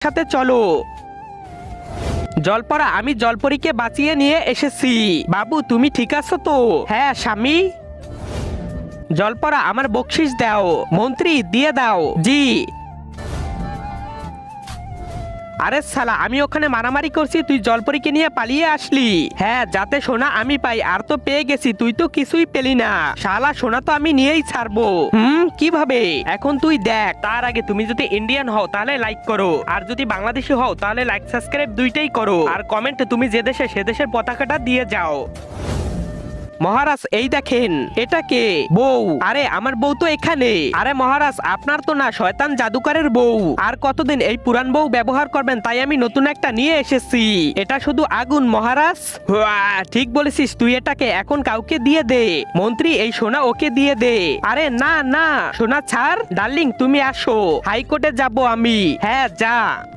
সাথে চলো। জলপরা, আমি জলপরীকে বাঁচিয়ে নিয়ে এসেছি। বাবু তুমি ঠিক আছো তো? হ্যাঁ স্বামী। জলপরা আমার বকশিস দাও। মন্ত্রী দিয়ে দাও। জি। আরে শালা, আমি ওখানে মারামারি করছি, তুই জলপরীকে নিয়ে পালিয়ে আসলি। হ্যাঁ, যাতে সোনা আমি পাই, আর তো পেয়ে গেছি, তুই তো কিছুই পেলি না। শালা, সোনা তো আমি নিয়েই ছাড়বো। কিভাবে? এখন তুই দেখ। তার আগে তুমি যদি ইন্ডিয়ান হও তাহলে লাইক করো, আর যদি বাংলাদেশি হও তাহলে লাইক সাবস্ক্রাইব দুইটাই করো, আর কমেন্টে তুমি যে দেশে সে দেশের পতাকাটা দিয়ে যাও। মহারাজ এই দেখেন, এটা কে? বউ। আরে আমার বউ তো এখানে। আরে মহারাজ, আপনার তো না, শয়তান জাদুকরের বউ। আর কতদিন এই পুরান বউ ব্যবহার করবেন, তাই আমি নতুন একটা নিয়ে এসেছি। এটা শুধু আগুন মহারাজ। ঠিক বলেছিস, তুই এটাকে এখন কাউকে দিয়ে দে। মন্ত্রী, এই সোনা ওকে দিয়ে দে। আরে না না, সোনা ছাড়। ডার্লিং তুমি আসো, হাইকোর্টে যাব আমি। হ্যাঁ যা।